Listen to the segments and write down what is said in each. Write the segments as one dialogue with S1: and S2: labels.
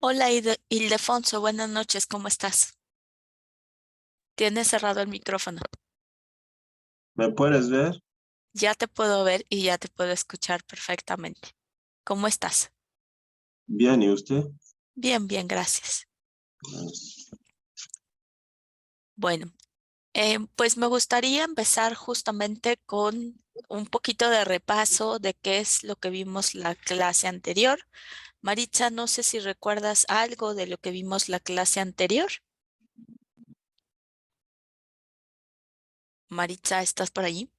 S1: Hola, Ildefonso, buenas noches, ¿cómo estás? Tienes cerrado el micrófono.
S2: ¿Me puedes ver?
S1: Ya te puedo ver y ya te puedo escuchar perfectamente. ¿Cómo estás?
S2: Bien, ¿y usted?
S1: Bien, bien, gracias. Bueno, pues me gustaría empezar justamente con un poquito de repaso de qué es lo que vimos la clase anterior. Maritza, no sé si recuerdas algo de lo que vimos la clase anterior. Maritza, ¿estás por ahí?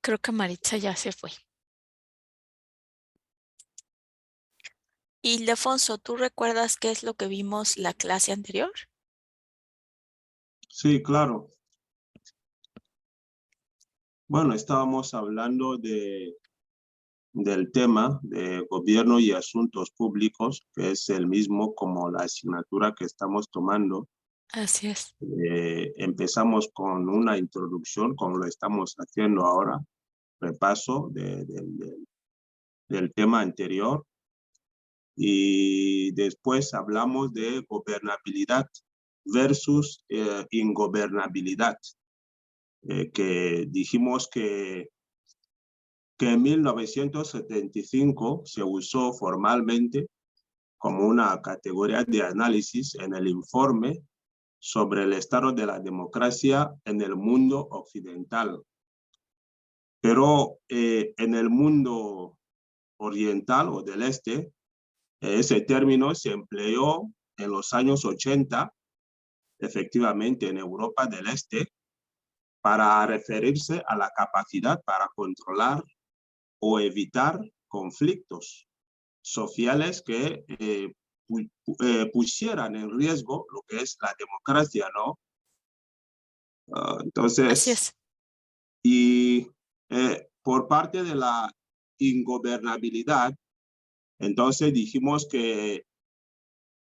S1: Creo que Maritza ya se fue. Ildefonso, ¿tú recuerdas qué es lo que vimos la clase anterior?
S2: Sí, claro. Bueno, estábamos hablando del tema de gobierno y asuntos públicos, que es el mismo como la asignatura que estamos tomando.
S1: Así es.
S2: Empezamos con una introducción, como lo estamos haciendo ahora, repaso del tema anterior, y después hablamos de gobernabilidad versus ingobernabilidad. Que dijimos que en 1975 se usó formalmente como una categoría de análisis en el informe sobre el estado de la democracia en el mundo occidental. Pero en el mundo oriental o del este, ese término se empleó en los años 80, efectivamente en Europa del Este, para referirse a la capacidad para controlar o evitar conflictos sociales que pusieran en riesgo lo que es la democracia, ¿no?
S1: Así
S2: Entonces,
S1: es.
S2: y por parte de la ingobernabilidad, entonces dijimos que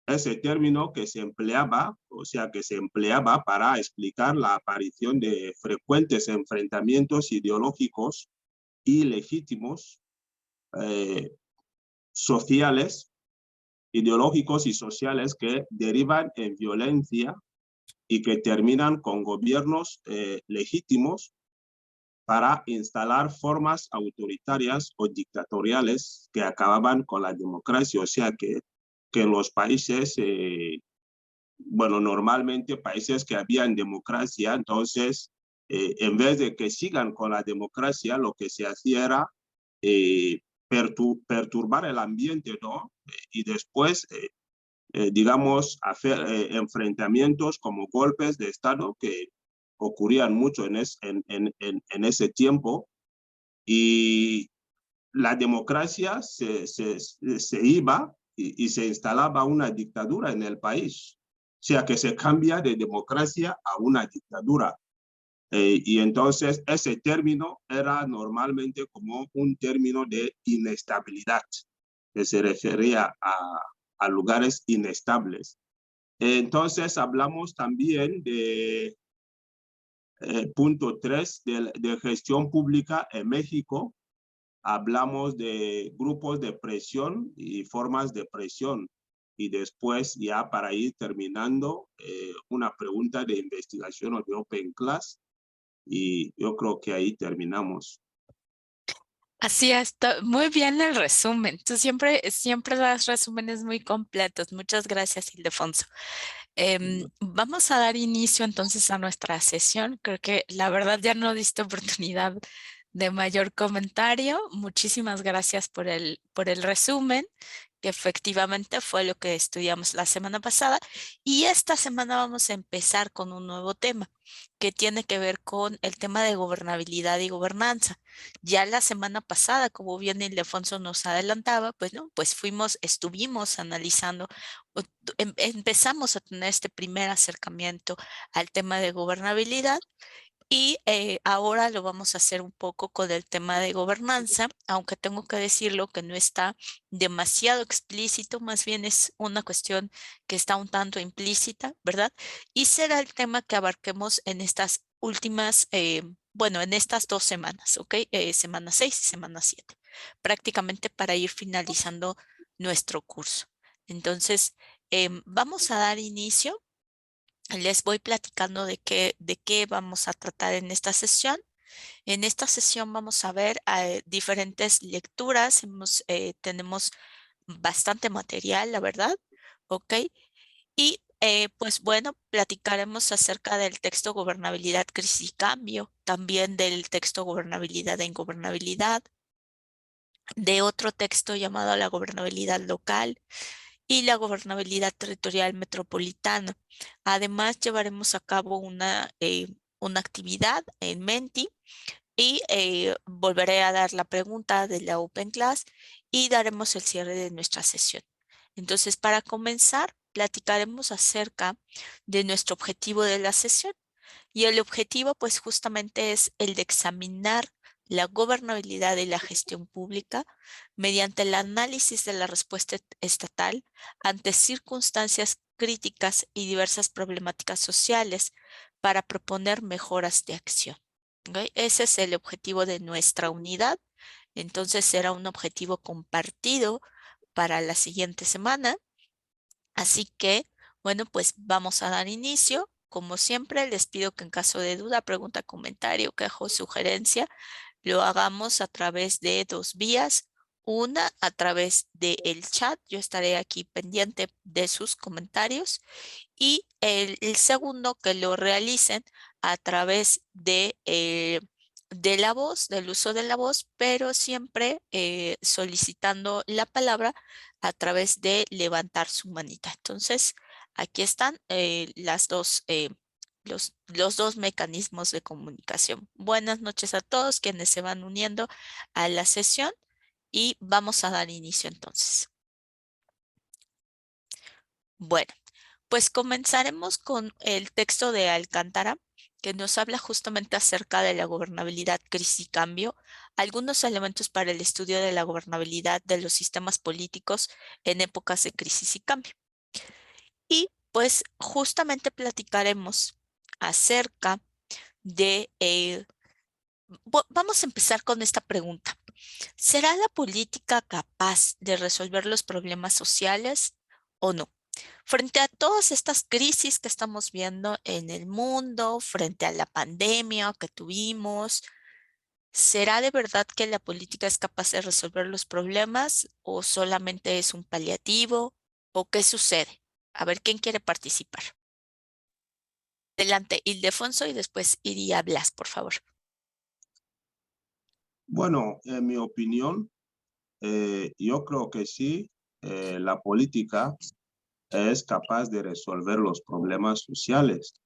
S2: ese término que se empleaba, o sea, que se empleaba para explicar la aparición de frecuentes enfrentamientos ideológicos ilegítimos, eh, sociales, ideológicos y sociales que derivan en violencia y que terminan con gobiernos legítimos para instalar formas autoritarias o dictatoriales que acababan con la democracia. O sea que en los países, bueno, normalmente países que habían democracia, entonces, en vez de que sigan con la democracia, lo que se hacía era perturbar el ambiente, ¿no? Y después digamos, hacer enfrentamientos como golpes de Estado que ocurrían mucho en ese tiempo y la democracia se iba y se instalaba una dictadura en el país. O sea, que se cambia de democracia a una dictadura. Y entonces ese término era normalmente como un término de inestabilidad, que se refería a lugares inestables. Entonces hablamos también de punto 3 de gestión pública en México. Hablamos de grupos de presión y formas de presión. Y después, ya para ir terminando, una pregunta de investigación o de Open Class. Y yo creo que ahí terminamos.
S1: Así es. Muy bien el resumen. Tú siempre das resúmenes muy completos. Muchas gracias, Ildefonso. Vamos a dar inicio entonces a nuestra sesión. Creo que la verdad ya no diste oportunidad de mayor comentario. Muchísimas gracias por el resumen, que efectivamente fue lo que estudiamos la semana pasada. Y esta semana vamos a empezar con un nuevo tema que tiene que ver con el tema de gobernabilidad y gobernanza. Ya la semana pasada, como bien Ildefonso nos adelantaba, pues no, pues estuvimos analizando, empezamos a tener este primer acercamiento al tema de gobernabilidad y ahora lo vamos a hacer un poco con el tema de gobernanza, aunque tengo que decirlo que no está demasiado explícito, más bien es una cuestión que está un tanto implícita, ¿verdad? Y será el tema que abarquemos en estas últimas, bueno, en estas 2 semanas, ¿ok? Semana 6 y semana 7, prácticamente para ir finalizando nuestro curso. Entonces, vamos a dar inicio. Les voy platicando de qué vamos a tratar en esta sesión. En esta sesión vamos a ver diferentes lecturas. Tenemos bastante material, la verdad. ¿Ok? Y pues bueno, platicaremos acerca del texto Gobernabilidad, Crisis y Cambio, también del texto Gobernabilidad e Ingobernabilidad, de otro texto llamado La Gobernabilidad Local y la Gobernabilidad Territorial Metropolitana. Además, llevaremos a cabo una actividad en Menti y volveré a dar la pregunta de la Open Class y daremos el cierre de nuestra sesión. Entonces, para comenzar, platicaremos acerca de nuestro objetivo de la sesión. Y el objetivo, pues justamente es el de examinar la gobernabilidad y la gestión pública mediante el análisis de la respuesta estatal ante circunstancias críticas y diversas problemáticas sociales para proponer mejoras de acción. ¿Ok? Ese es el objetivo de nuestra unidad. Entonces será un objetivo compartido para la siguiente semana. Así que, bueno, pues vamos a dar inicio. Como siempre, les pido que en caso de duda, pregunta, comentario, queja o sugerencia, lo hagamos a través de dos vías. Una, a través del chat. Yo estaré aquí pendiente de sus comentarios. Y el segundo, que lo realicen a través de la voz, del uso de la voz, pero siempre solicitando la palabra a través de levantar su manita. Entonces, aquí están los dos mecanismos de comunicación. Buenas noches a todos quienes se van uniendo a la sesión y vamos a dar inicio entonces. Bueno. Pues comenzaremos con el texto de Alcántara, que nos habla justamente acerca de la gobernabilidad, crisis y cambio, algunos elementos para el estudio de la gobernabilidad de los sistemas políticos en épocas de crisis y cambio. Y pues justamente platicaremos acerca de... vamos a empezar con esta pregunta. ¿Será la política capaz de resolver los problemas sociales o no? Frente a todas estas crisis que estamos viendo en el mundo, frente a la pandemia que tuvimos, ¿será de verdad que la política es capaz de resolver los problemas o solamente es un paliativo? ¿O qué sucede? A ver, ¿quién quiere participar? Adelante, Ildefonso, y después iría Blas, por favor.
S2: Bueno, en mi opinión, yo creo que sí, la política es capaz de resolver los problemas sociales,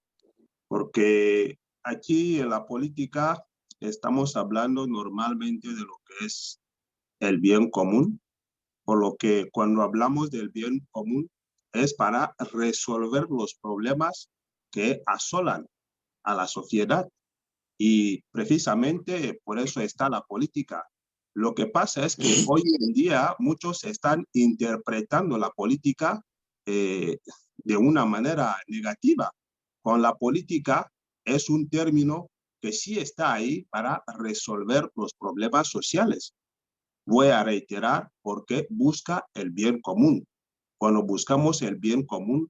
S2: porque aquí en la política estamos hablando normalmente de lo que es el bien común, por lo que cuando hablamos del bien común es para resolver los problemas que asolan a la sociedad. Y precisamente por eso está la política. Lo que pasa es que hoy en día muchos están interpretando la política de una manera negativa. Con la política es un término que sí está ahí para resolver los problemas sociales. Voy a reiterar porque busca el bien común. Cuando buscamos el bien común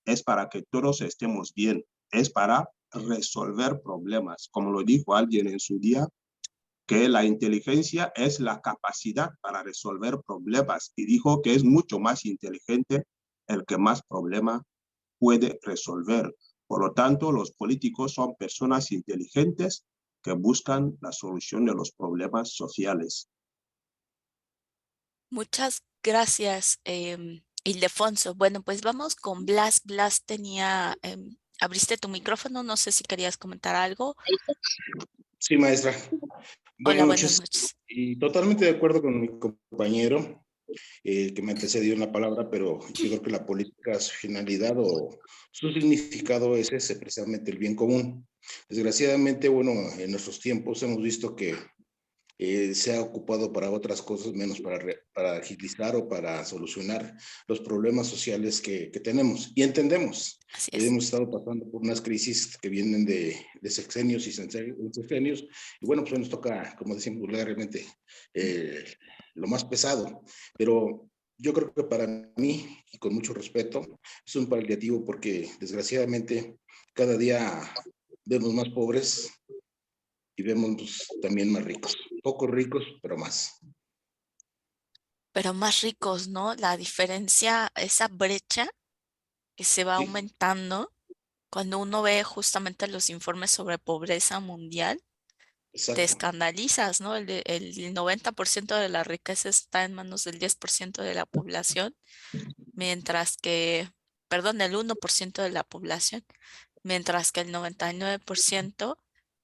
S2: es para que todos estemos bien, es para resolver problemas. Como lo dijo alguien en su día, que la inteligencia es la capacidad para resolver problemas y dijo que es mucho más inteligente el que más problemas puede resolver. Por lo tanto, los políticos son personas inteligentes que buscan la solución de los problemas sociales.
S1: Muchas gracias, Ildefonso. Bueno, pues vamos con Blas. Blas abriste tu micrófono, no sé si querías comentar algo.
S3: Sí, maestra.
S1: Hola,
S3: Buenas
S1: buenas
S3: noches.
S1: noches.
S3: Y totalmente de acuerdo con mi compañero que me antecedió en la palabra, pero yo creo que la política, su finalidad o su significado es ese, precisamente el bien común. Desgraciadamente, bueno, en nuestros tiempos hemos visto que se ha ocupado para otras cosas menos para agilizar o para solucionar los problemas sociales que tenemos y entendemos.
S1: Así es.
S3: Hemos estado pasando por unas crisis que vienen de sexenios y sexenios, y bueno, pues hoy nos toca, como decimos vulgarmente, lo más pesado, pero yo creo que para mí, y con mucho respeto, es un paliativo porque desgraciadamente cada día vemos más pobres y vemos también más ricos. Pocos ricos, pero más.
S1: Pero más ricos, ¿no? La diferencia, esa brecha que se va
S3: Sí,
S1: aumentando cuando uno ve justamente los informes sobre pobreza mundial, te
S3: exacto.
S1: escandalizas, ¿no? El 90% de la riqueza está en manos del 10% de la población, mientras que, perdón, el 1% de la población, mientras que el 99%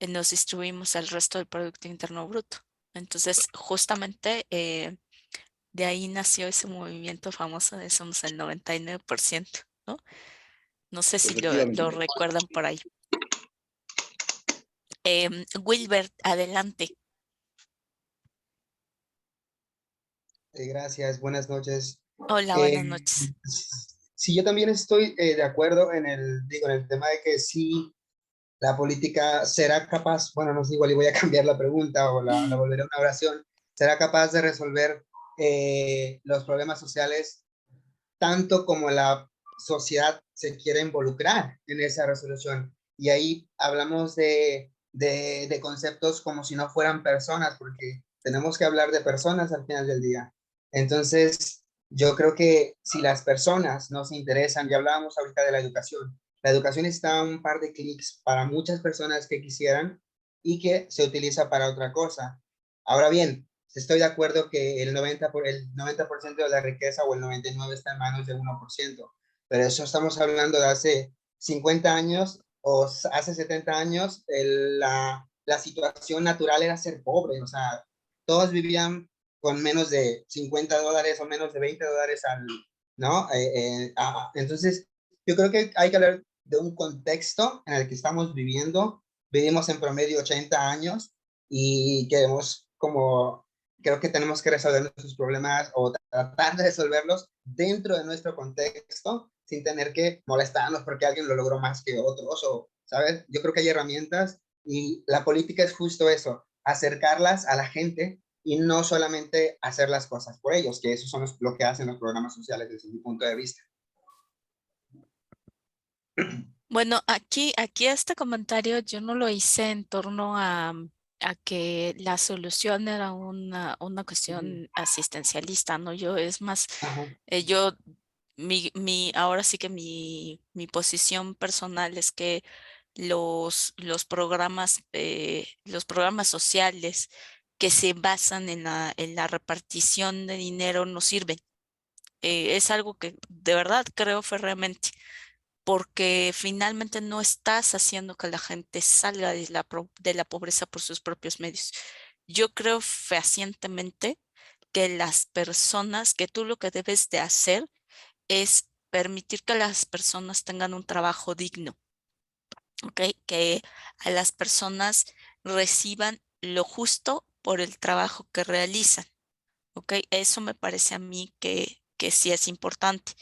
S1: nos distribuimos el resto del Producto Interno Bruto. Entonces, justamente de ahí nació ese movimiento famoso de Somos el 99%, ¿no? No sé si lo
S3: Efectivamente.
S1: recuerdan por ahí. Wilbert, adelante.
S4: Gracias, buenas noches.
S1: Hola,
S4: Eh,
S1: buenas noches.
S4: sí, yo también estoy de acuerdo en el tema de que sí, la política será capaz, bueno, no sé, igual y voy a cambiar la pregunta o la volveré a una oración, será capaz de resolver los problemas sociales tanto como la sociedad se quiere involucrar en esa resolución. Y ahí hablamos de conceptos como si no fueran personas, porque tenemos que hablar de personas al final del día. Entonces, yo creo que si las personas no se interesan, ya hablábamos ahorita de la educación está a un par de clics para muchas personas que quisieran y que se utiliza para otra cosa. Ahora bien, estoy de acuerdo que el 90% de la riqueza o el 99% está en manos del 1%, pero eso estamos hablando de hace 50 años o hace 70 años, la situación natural era ser pobre, o sea, todos vivían con menos de $50 o menos de $20 ¿no? Entonces, yo creo que hay que hablar de un contexto en el que estamos viviendo. Vivimos en promedio 80 años y queremos como creo que tenemos que resolver nuestros problemas o tratar de resolverlos dentro de nuestro contexto sin tener que molestarnos porque alguien lo logró más que otros o, ¿sabes? Yo creo que hay herramientas y la política es justo eso, acercarlas a la gente y no solamente hacer las cosas por ellos, que eso son lo que hacen los programas sociales desde mi punto de vista.
S1: Bueno, aquí este comentario yo no lo hice en torno a que la solución era una cuestión asistencialista, ¿no? Yo es más,
S4: Ajá.
S1: yo, ahora sí que mi posición personal es que los programas sociales que se basan en la repartición de dinero no sirven. Es algo que de verdad creo férreamente porque finalmente no estás haciendo que la gente salga de de la pobreza por sus propios medios. Yo creo fehacientemente que las personas, que tú lo que debes de hacer es permitir que las personas tengan un trabajo digno, ¿ok? Que a las personas reciban lo justo por el trabajo que realizan. ¿Ok? Eso me parece a mí que sí es importante.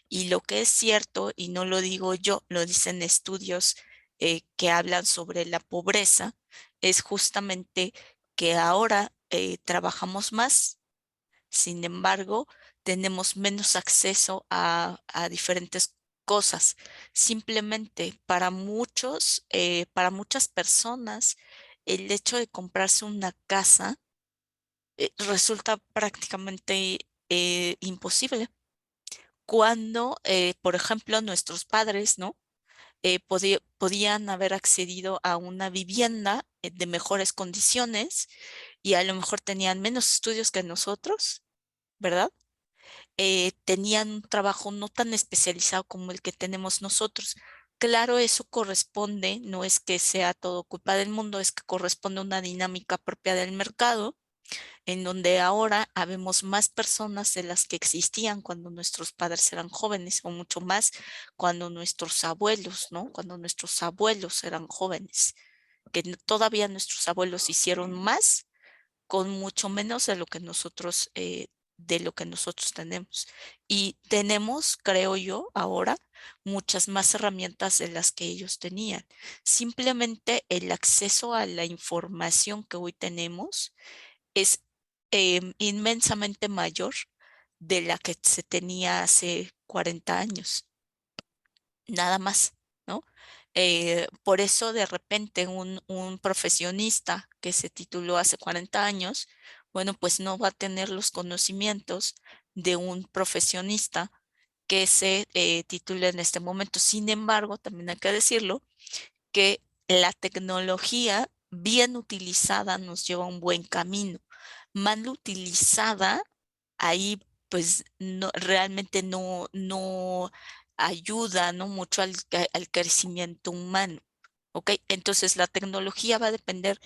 S1: Y lo que es cierto, y no lo digo yo, lo dicen estudios que hablan sobre la pobreza, es justamente que ahora trabajamos más, sin embargo, tenemos menos acceso a diferentes cosas. Simplemente para muchas personas, el hecho de comprarse una casa resulta prácticamente imposible. Cuando, por ejemplo, nuestros padres, ¿no? Podían haber accedido a una vivienda de mejores condiciones y a lo mejor tenían menos estudios que nosotros, ¿verdad? Tenían un trabajo no tan especializado como el que tenemos nosotros. Claro, eso corresponde, no es que sea todo culpa del mundo, es que corresponde a una dinámica propia del mercado en donde ahora habemos más personas de las que existían cuando nuestros padres eran jóvenes o mucho más cuando nuestros abuelos, ¿no? Cuando nuestros abuelos eran jóvenes, que todavía nuestros abuelos hicieron más con mucho menos de lo que nosotros tenemos. Y tenemos, creo yo, ahora muchas más herramientas de las que ellos tenían. Simplemente el acceso a la información que hoy tenemos es inmensamente mayor de la que se tenía hace 40 años, nada más, ¿no? Por eso de repente un profesionista que se tituló hace 40 años, bueno, pues no va a tener los conocimientos de un profesionista que se titule en este momento. Sin embargo, también hay que decirlo, que la tecnología bien utilizada nos lleva a un buen camino. Mal utilizada, ahí pues no, realmente no ayuda, ¿no? Mucho al crecimiento humano. ¿Ok? Entonces la tecnología va a depender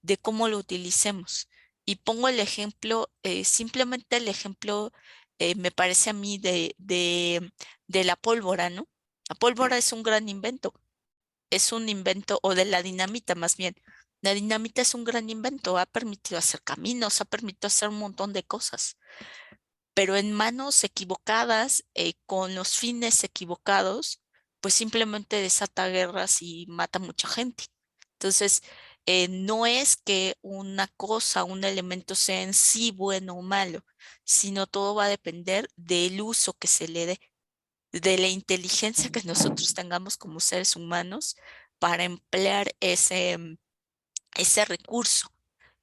S1: de cómo lo utilicemos. Y pongo el ejemplo, simplemente el ejemplo, me parece a mí de la pólvora, ¿no? La pólvora es un gran invento, es un invento, o de la dinamita más bien. La dinamita es un gran invento, ha permitido hacer caminos, ha permitido hacer un montón de cosas, pero en manos equivocadas, con los fines equivocados, pues simplemente desata guerras y mata mucha gente. Entonces, no es que una cosa, un elemento sea en sí bueno o malo, sino todo va a depender del uso que se le dé, de la inteligencia que nosotros tengamos como seres humanos para emplear ese recurso.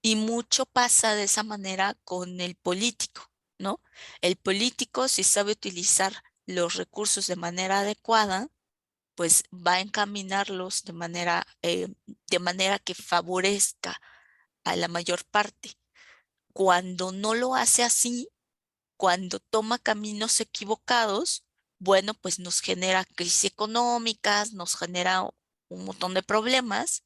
S1: Y mucho pasa de esa manera con el político, ¿no? El político, si sabe utilizar los recursos de manera adecuada, pues va a encaminarlos de manera que favorezca a la mayor parte. Cuando no lo hace así, cuando toma caminos equivocados, bueno, pues nos genera crisis económicas, nos genera un montón de problemas,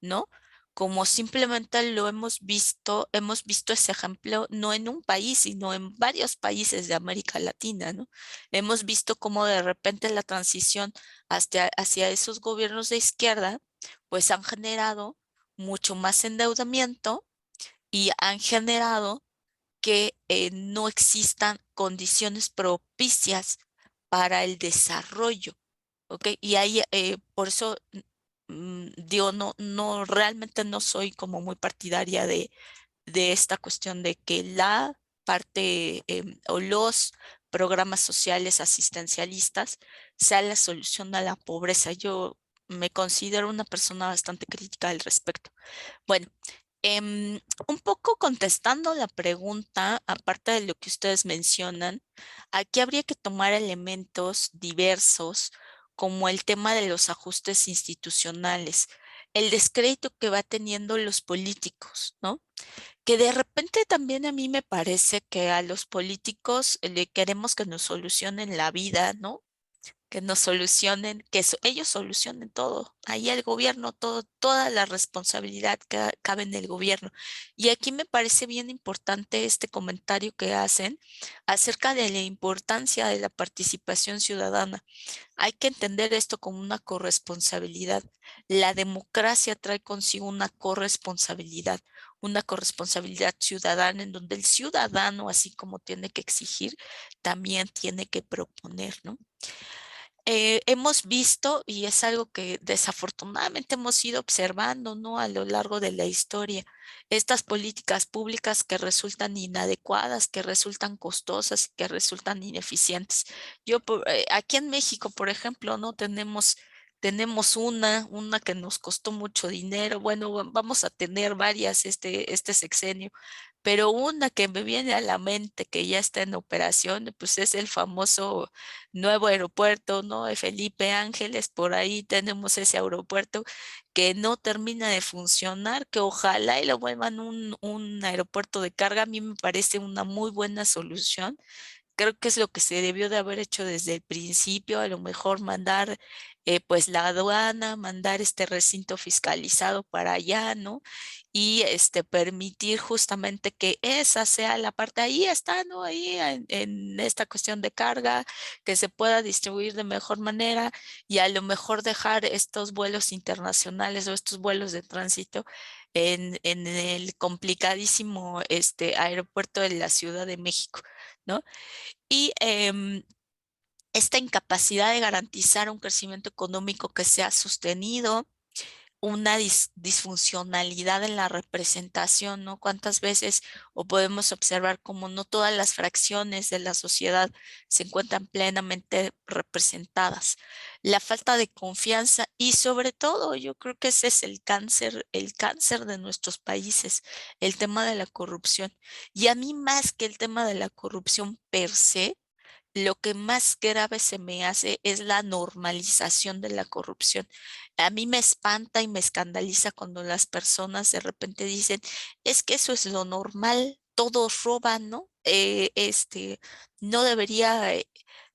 S1: ¿no? Como simplemente lo hemos visto ese ejemplo no en un país, sino en varios países de América Latina, ¿no? Hemos visto cómo de repente la transición hacia esos gobiernos de izquierda, pues han generado mucho más endeudamiento y han generado que no existan condiciones propicias para el desarrollo, ¿ok? Y ahí, por eso, digo, realmente no soy como muy partidaria de esta cuestión de que la parte o los programas sociales asistencialistas sea la solución a la pobreza. Yo me considero una persona bastante crítica al respecto. Bueno, un poco contestando la pregunta, aparte de lo que ustedes mencionan, aquí habría que tomar elementos diversos como el tema de los ajustes institucionales, el descrédito que va teniendo los políticos, ¿no? Que de repente también a mí me parece que a los políticos le queremos que nos solucionen la vida, ¿no? Que nos solucionen, ellos solucionen todo. Ahí el gobierno, toda la responsabilidad cabe en el gobierno. Y aquí me parece bien importante este comentario que hacen acerca de la importancia de la participación ciudadana. Hay que entender esto como una corresponsabilidad. La democracia trae consigo una corresponsabilidad ciudadana en donde el ciudadano, así como tiene que exigir, también tiene que proponer, ¿no? Hemos visto, y es algo que desafortunadamente hemos ido observando, ¿no? A lo largo de la historia, estas políticas públicas que resultan inadecuadas, que resultan costosas, que resultan ineficientes. Aquí en México, por ejemplo, ¿no? Tenemos una que nos costó mucho dinero. Bueno, vamos a tener varias este sexenio, pero una que me viene a la mente que ya está en operación, pues es el famoso nuevo aeropuerto, ¿no? De Felipe Ángeles, por ahí tenemos ese aeropuerto que no termina de funcionar, que ojalá y lo vuelvan un aeropuerto de carga. A mí me parece una muy buena solución. Creo que es lo que se debió de haber hecho desde el principio, a lo mejor mandar pues la aduana, mandar este recinto fiscalizado para allá, ¿no? Y permitir justamente que esa sea la parte, ahí está, ¿no? Ahí en esta cuestión de carga, que se pueda distribuir de mejor manera y a lo mejor dejar estos vuelos internacionales o estos vuelos de tránsito en el complicadísimo aeropuerto de la Ciudad de México, ¿no? Y esta incapacidad de garantizar un crecimiento económico que sea sostenido, una disfuncionalidad en la representación, ¿no? ¿Cuántas veces o podemos observar como no todas las fracciones de la sociedad se encuentran plenamente representadas? La falta de confianza y sobre todo yo creo que ese es el cáncer de nuestros países, el tema de la corrupción. Y a mí más que el tema de la corrupción per se, lo que más grave se me hace es la normalización de la corrupción. A mí me espanta y me escandaliza cuando las personas de repente dicen, es que eso es lo normal, todos roban, ¿no? No debería,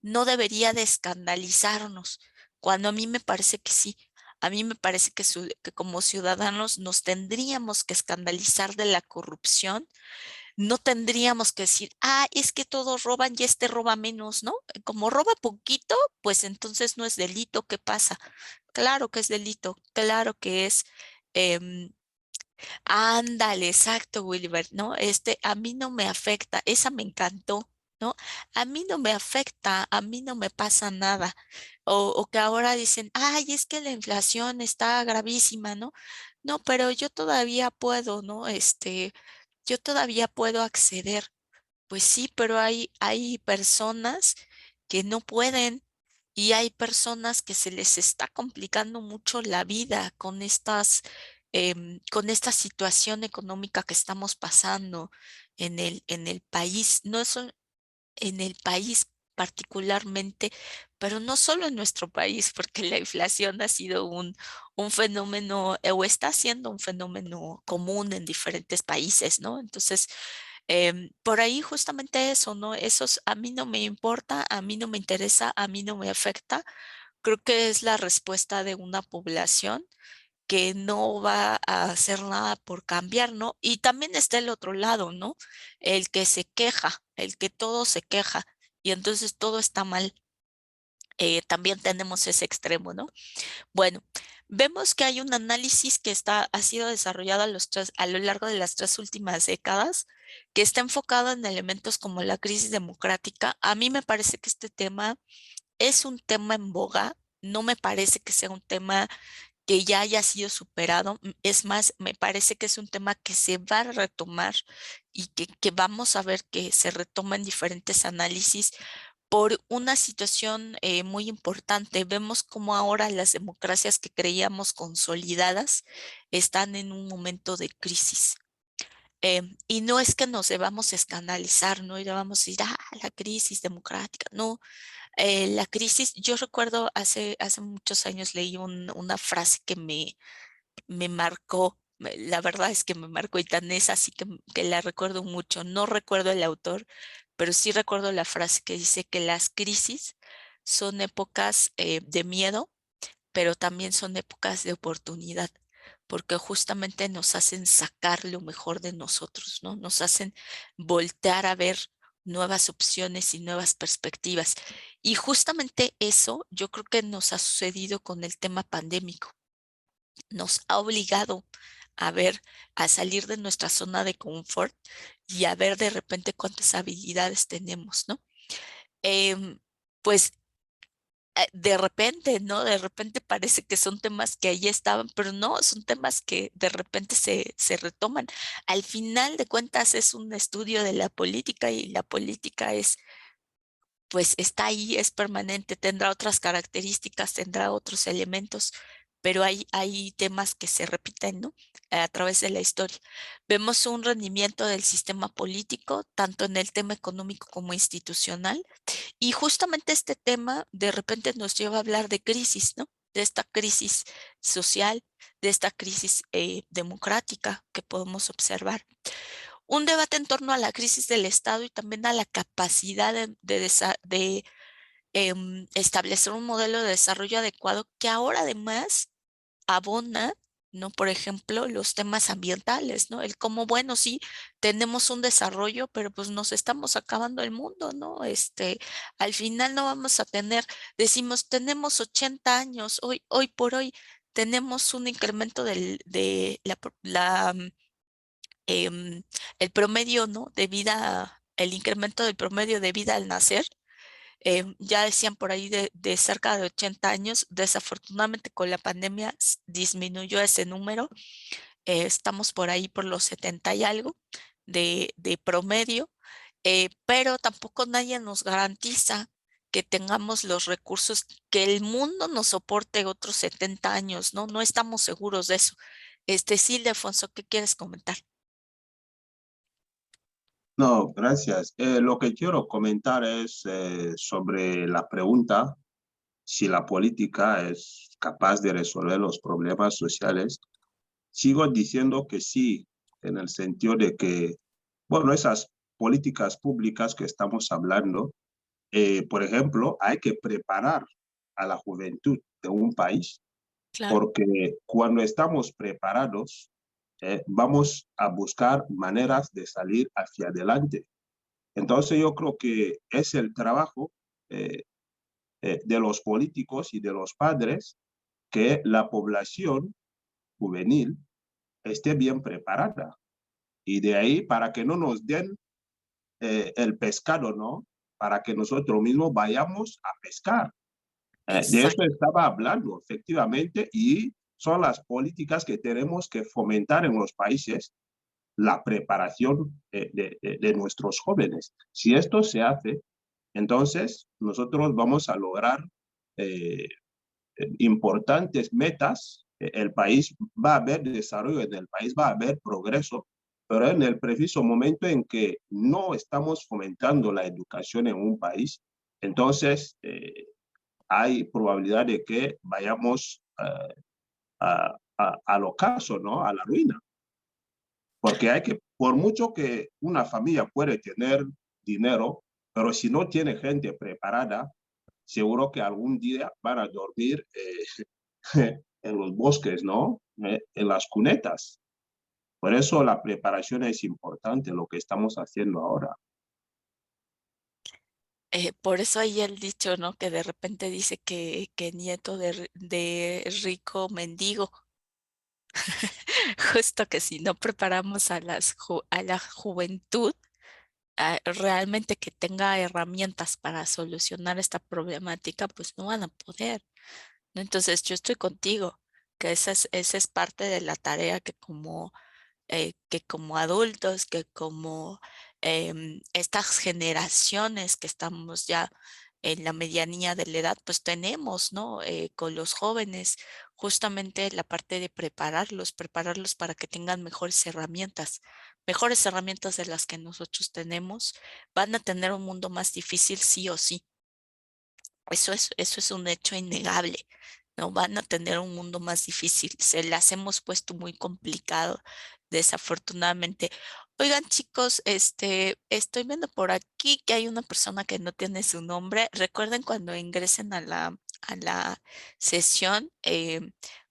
S1: no debería de escandalizarnos, cuando a mí me parece que sí. A mí me parece que como ciudadanos nos tendríamos que escandalizar de la corrupción. No tendríamos que decir, ah, es que todos roban y este roba menos, ¿no? Como roba poquito, pues entonces no es delito, ¿qué pasa? Claro que es delito, claro que es, em, ándale, exacto, Wilber, ¿no? A mí no me afecta, esa me encantó, ¿no? A mí no me afecta, a mí no me pasa nada. O que ahora dicen, ay, es que la inflación está gravísima, ¿no? No, pero yo todavía puedo, ¿no? Yo todavía puedo acceder. Pues sí, pero hay personas que no pueden y hay personas que se les está complicando mucho la vida con esta situación económica que estamos pasando en el país. No es en el país particularmente, pero no solo en nuestro país, porque la inflación ha sido un fenómeno o está siendo un fenómeno común en diferentes países, ¿no? Entonces, por ahí justamente eso, ¿no? A mí no me importa, a mí no me interesa, a mí no me afecta. Creo que es la respuesta de una población que no va a hacer nada por cambiar, ¿no? Y también está el otro lado, ¿no? El que se queja, el que todo se queja y entonces todo está mal. También tenemos ese extremo, ¿no? Bueno, vemos que hay un análisis que ha sido desarrollado a lo largo de las 3 últimas décadas, que está enfocado en elementos como la crisis democrática. A mí me parece que este tema es un tema en boga, no me parece que sea un tema que ya haya sido superado. Es más, me parece que es un tema que se va a retomar y que vamos a ver que se retoma en diferentes análisis por una situación muy importante. Vemos cómo ahora las democracias que creíamos consolidadas están en un momento de crisis. Y no es que nos debamos escandalizar, ¿no? Y debamos decir, ah, la crisis democrática. No, la crisis, yo recuerdo hace muchos años leí una frase que me marcó. La verdad es que me marcó y tan es así que la recuerdo mucho. No recuerdo el autor, pero sí recuerdo la frase que dice que las crisis son épocas de miedo, pero también son épocas de oportunidad, porque justamente nos hacen sacar lo mejor de nosotros, ¿no? Nos hacen voltear a ver nuevas opciones y nuevas perspectivas. Y justamente eso yo creo que nos ha sucedido con el tema pandémico. Nos ha obligado a ver, a salir de nuestra zona de confort y a ver de repente cuántas habilidades tenemos, ¿no? Em, pues de repente, ¿no? De repente parece que son temas que ahí estaban, pero no, son temas que de repente se retoman. Al final de cuentas es un estudio de la política y la política pues está ahí, es permanente, tendrá otras características, tendrá otros elementos, pero hay temas que se repiten, ¿no? A través de la historia. Vemos un rendimiento del sistema político, tanto en el tema económico como institucional, y justamente este tema de repente nos lleva a hablar de crisis, ¿no? De esta crisis social, de esta crisis democrática que podemos observar. Un debate en torno a la crisis del Estado y también a la capacidad de establecer un modelo de desarrollo adecuado que ahora además abona, ¿no? Por ejemplo, los temas ambientales, ¿no? El cómo, bueno, sí, tenemos un desarrollo, pero pues nos estamos acabando el mundo, ¿no? Al final no vamos a tener, decimos, tenemos 80 años, hoy por hoy tenemos un incremento de em, el promedio, ¿no? De vida, el incremento del promedio de vida al nacer Ya decían por ahí de cerca de 80 años. Desafortunadamente con la pandemia disminuyó ese número. Estamos por ahí por los 70 y algo de promedio, pero tampoco nadie nos garantiza que tengamos los recursos, que el mundo nos soporte otros 70 años, ¿no? No estamos seguros de eso. Sí, Ildefonso, ¿qué quieres comentar?
S2: No, gracias. Lo que quiero comentar es sobre la pregunta si la política es capaz de resolver los problemas sociales. Sigo diciendo que sí, en el sentido de que, bueno, esas políticas públicas que estamos hablando, por ejemplo, hay que preparar a la juventud de un país,
S1: Claro,
S2: porque cuando estamos preparados, vamos a buscar maneras de salir hacia adelante. Entonces yo creo que es el trabajo eh, de los políticos y de los padres que la población juvenil esté bien preparada. Y de ahí para que no nos den el pescado, ¿no? Para que nosotros mismos vayamos a pescar. De eso
S1: exacto.
S2: estaba hablando, efectivamente, y son las políticas que tenemos que fomentar en los países, la preparación de nuestros jóvenes. Si esto se hace, entonces nosotros vamos a lograr eh, importantes metas. El país va a haber desarrollo, en el país va a haber progreso, pero en el preciso momento en que no estamos fomentando la educación en un país, entonces hay probabilidad de que vayamos al ocaso, ¿no? A la ruina. Porque hay que, por mucho que una familia puede tener dinero, pero si no tiene gente preparada, seguro que algún día van a dormir en los bosques, ¿no? En las cunetas. Por eso la preparación es importante, lo que estamos haciendo ahora.
S1: Por eso hay el dicho, ¿no? Que de repente dice que nieto de rico mendigo. Justo que si no preparamos a a la juventud, realmente que tenga herramientas para solucionar esta problemática, pues no van a poder, ¿no? Entonces yo estoy contigo, que esa es parte de la tarea que como adultos, que como estas generaciones que estamos ya en la medianía de la edad, pues tenemos, ¿no? Con los jóvenes, justamente la parte de prepararlos para que tengan mejores herramientas de las que nosotros tenemos. Van a tener un mundo más difícil sí o sí. Eso es un hecho innegable. No van a tener un mundo más difícil. Se las hemos puesto muy complicado, desafortunadamente. Oigan, chicos, estoy viendo por aquí que hay una persona que no tiene su nombre. Recuerden cuando ingresen a a la sesión,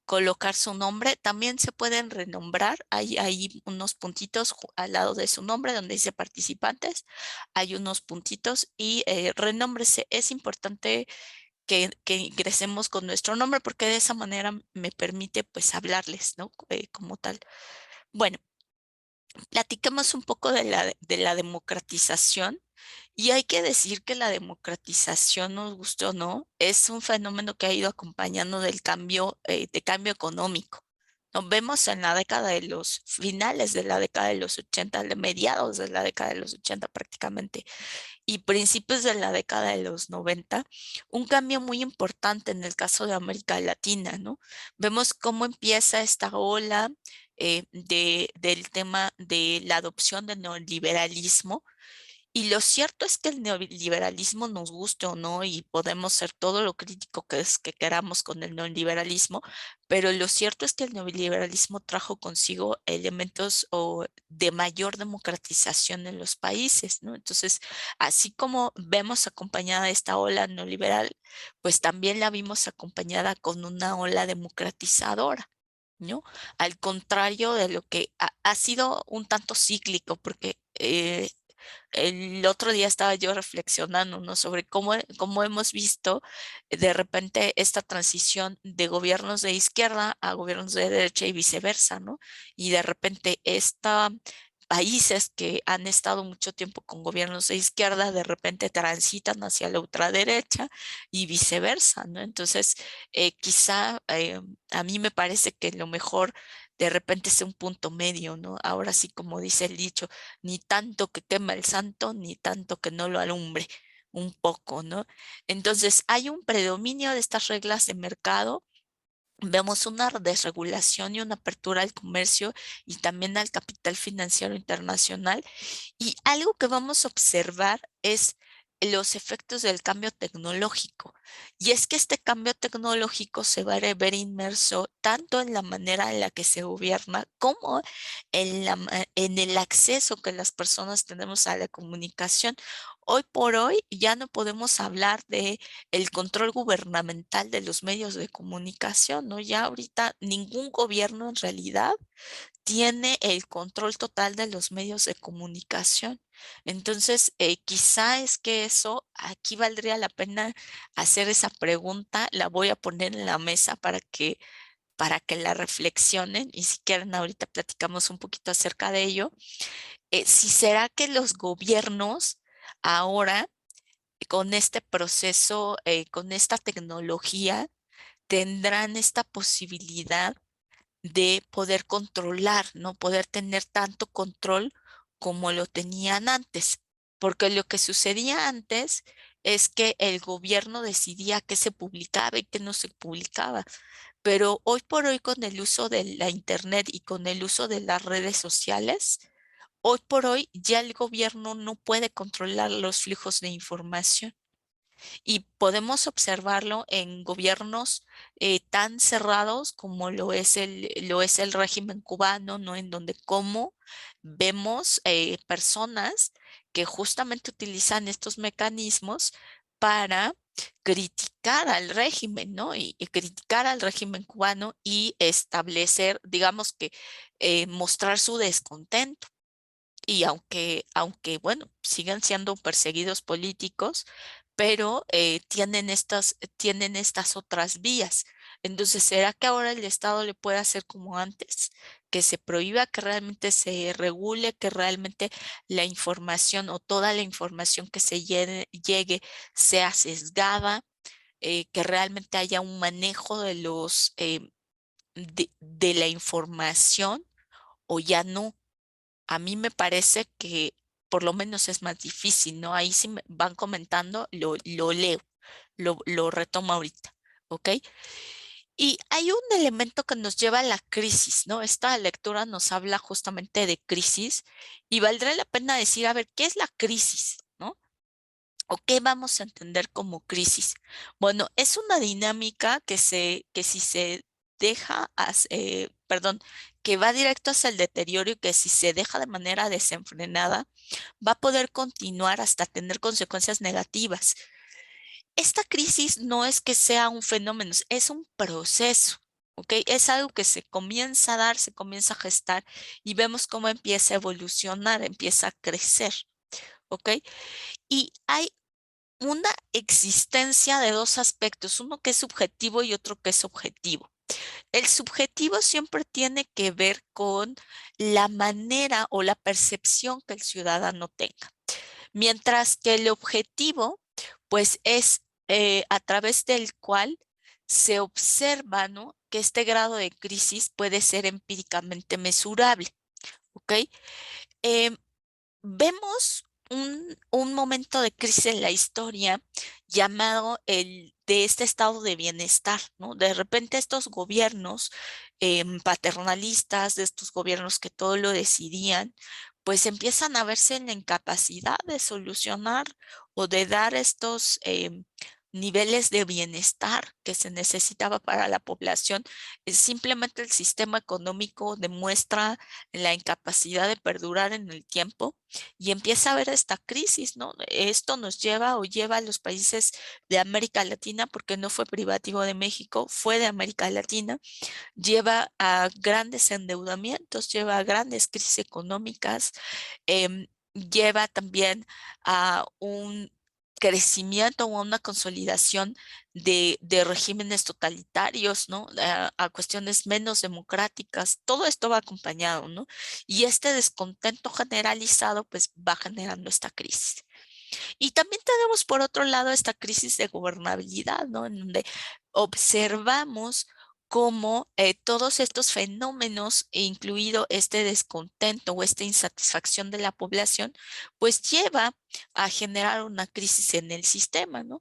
S1: colocar su nombre. También se pueden renombrar. Hay unos puntitos al lado de su nombre donde dice participantes. Hay unos puntitos y renómbrese. Es importante que ingresemos con nuestro nombre porque de esa manera me permite pues hablarles, ¿no? Como tal. Bueno, platiquemos un poco de de la democratización. Y hay que decir que la democratización, nos guste o no, es un fenómeno que ha ido acompañando del cambio, de cambio económico. Nos vemos en la década de los finales de la década de los 80, de mediados de la década de los 80 prácticamente, y principios de la década de los 90, un cambio muy importante en el caso de América Latina, ¿no? Vemos cómo empieza esta ola del tema de la adopción del neoliberalismo, y lo cierto es que el neoliberalismo, nos guste o no, y podemos ser todo lo crítico que queramos con el neoliberalismo, pero lo cierto es que el neoliberalismo trajo consigo elementos de mayor democratización en los países, ¿no? Entonces, así como vemos acompañada esta ola neoliberal, pues también la vimos acompañada con una ola democratizadora, ¿no? Al contrario de lo que ha sido un tanto cíclico, porque el otro día estaba yo reflexionando, ¿no? Sobre cómo hemos visto de repente esta transición de gobiernos de izquierda a gobiernos de derecha y viceversa, ¿no? Y de repente esta países que han estado mucho tiempo con gobiernos de izquierda de repente transitan hacia la ultraderecha y viceversa, ¿no? Entonces, quizá a mí me parece que lo mejor de repente es un punto medio, ¿no? Ahora sí, como dice el dicho, ni tanto que quema el santo, ni tanto que no lo alumbre, un poco, ¿no? Entonces, hay un predominio de estas reglas de mercado. Vemos una desregulación y una apertura al comercio y también al capital financiero internacional. Y algo que vamos a observar es los efectos del cambio tecnológico. Y es que este cambio tecnológico se va a ver inmerso tanto en la manera en la que se gobierna como en el acceso que las personas tenemos a la comunicación. Hoy por hoy ya no podemos hablar de el control gubernamental de los medios de comunicación, ¿no? Ya ahorita ningún gobierno en realidad tiene el control total de los medios de comunicación. Entonces, quizá es que eso, aquí valdría la pena hacer esa pregunta, la voy a poner en la mesa para que la reflexionen y si quieren ahorita platicamos un poquito acerca de ello. Si será que los gobiernos ahora con este proceso, con esta tecnología, tendrán esta posibilidad de poder controlar, ¿no? Poder tener tanto control como lo tenían antes. Porque lo que sucedía antes es que el gobierno decidía qué se publicaba y qué no se publicaba. Pero hoy por hoy con el uso de la internet y con el uso de las redes sociales, hoy por hoy ya el gobierno no puede controlar los flujos de información. Y podemos observarlo en gobiernos tan cerrados como lo es el régimen cubano, ¿no? En donde como vemos personas que justamente utilizan estos mecanismos para criticar al régimen, ¿no? Y criticar al régimen cubano y establecer, digamos que, mostrar su descontento. Y aunque, bueno, siguen siendo perseguidos políticos, pero tienen estas otras vías. Entonces, ¿será que ahora el Estado le puede hacer como antes? Que se prohíba, que realmente se regule, que realmente la información o toda la información que se llegue sea sesgada, que realmente haya un manejo de de la información o ya no. A mí me parece que por lo menos es más difícil, ¿no? Ahí sí me van comentando, lo leo, lo retomo ahorita, ¿ok? Y hay un elemento que nos lleva a la crisis, ¿no? Esta lectura nos habla justamente de crisis y valdría la pena decir, a ver, ¿qué es la crisis, ¿no? ¿O qué vamos a entender como crisis? Bueno, es una dinámica que si se deja, perdón, que va directo hacia el deterioro y que si se deja de manera desenfrenada, va a poder continuar hasta tener consecuencias negativas. Esta crisis no es que sea un fenómeno, es un proceso. ¿Ok? Es algo que se comienza a dar, se comienza a gestar y vemos cómo empieza a evolucionar, empieza a crecer. ¿Ok? Y hay una existencia de dos aspectos, uno que es subjetivo y otro que es objetivo. El subjetivo siempre tiene que ver con la manera o la percepción que el ciudadano tenga, mientras que el objetivo, pues es a través del cual se observa, ¿no? Que este grado de crisis puede ser empíricamente mesurable, ¿ok? Em, Vemos un momento de crisis en la historia llamado el de este estado de bienestar, ¿no? De repente estos gobiernos paternalistas, de estos gobiernos que todo lo decidían, pues empiezan a verse en la incapacidad de solucionar o de dar estos niveles de bienestar que se necesitaba para la población. Simplemente el sistema económico demuestra la incapacidad de perdurar en el tiempo y empieza a haber esta crisis, ¿no? Esto nos lleva o lleva a los países de América Latina, porque no fue privativo de México, fue de América Latina, lleva a grandes endeudamientos, lleva a grandes crisis económicas, lleva también a un crecimiento o a una consolidación de regímenes totalitarios, ¿no? A cuestiones menos democráticas. Todo esto va acompañado, ¿no? Y este descontento generalizado, pues va generando esta crisis. Y también tenemos por otro lado esta crisis de gobernabilidad, ¿no? En donde observamos cómo todos estos fenómenos, incluido este descontento o esta insatisfacción de la población, pues lleva a generar una crisis en el sistema, ¿no?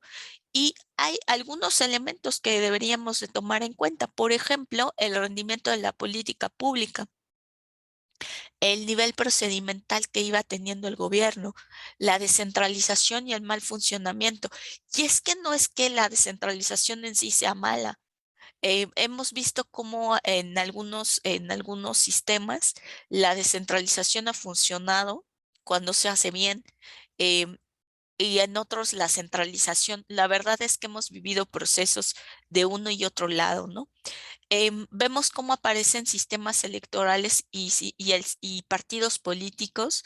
S1: Y hay algunos elementos que deberíamos de tomar en cuenta. Por ejemplo, el rendimiento de la política pública, el nivel procedimental que iba teniendo el gobierno, la descentralización y el mal funcionamiento. Y es que no es que la descentralización en sí sea mala. Hemos visto cómo en algunos sistemas la descentralización ha funcionado cuando se hace bien. em, y en otros la centralización. La verdad es que hemos vivido procesos de uno y otro lado, ¿no? Vemos cómo aparecen sistemas electorales y partidos políticos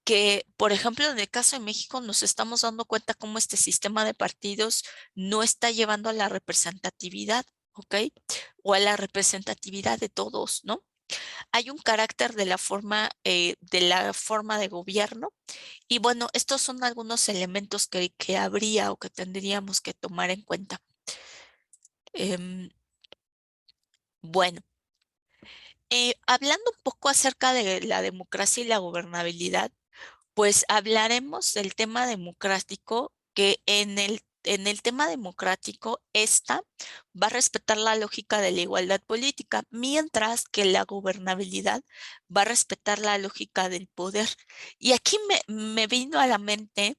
S1: que, por ejemplo, en el caso de México nos estamos dando cuenta cómo este sistema de partidos no está llevando a la representatividad, ¿ok? O a la representatividad de todos, ¿no? Hay un carácter de la forma de gobierno y bueno, estos son algunos elementos que habría o que tendríamos que tomar en cuenta. Em, bueno. Hablando un poco acerca de la democracia y la gobernabilidad, pues hablaremos del tema democrático, que en el tema democrático, esta va a respetar la lógica de la igualdad política, mientras que la gobernabilidad va a respetar la lógica del poder. Y aquí me vino a la mente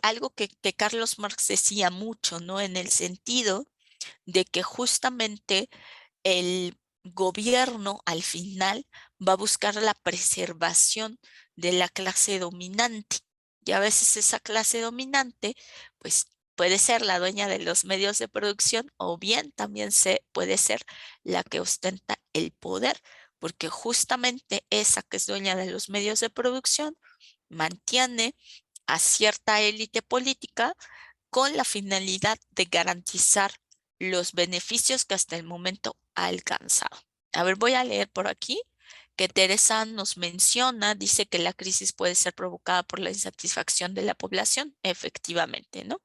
S1: algo que Carlos Marx decía mucho, ¿no? En el sentido de que justamente el gobierno al final va a buscar la preservación de la clase dominante. Y a veces esa clase dominante, pues puede ser la dueña de los medios de producción o bien también puede ser la que ostenta el poder, porque justamente esa que es dueña de los medios de producción mantiene a cierta élite política con la finalidad de garantizar los beneficios que hasta el momento ha alcanzado. A ver, voy a leer por aquí que Teresa nos menciona, dice que la crisis puede ser provocada por la insatisfacción de la población, efectivamente, ¿no?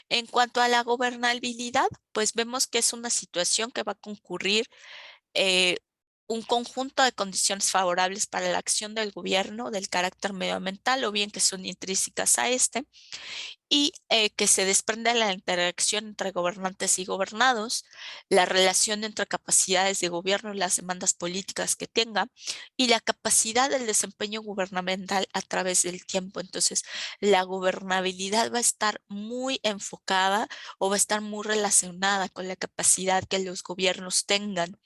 S1: En cuanto a la gobernabilidad, pues vemos que es una situación que va a concurrir eh, un conjunto de condiciones favorables para la acción del gobierno del carácter medioambiental o bien que son intrínsecas a este y que se desprende de la interacción entre gobernantes y gobernados, la relación entre capacidades de gobierno y las demandas políticas que tenga y la capacidad del desempeño gubernamental a través del tiempo. Entonces, la gobernabilidad va a estar muy enfocada o va a estar muy relacionada con la capacidad que los gobiernos tengan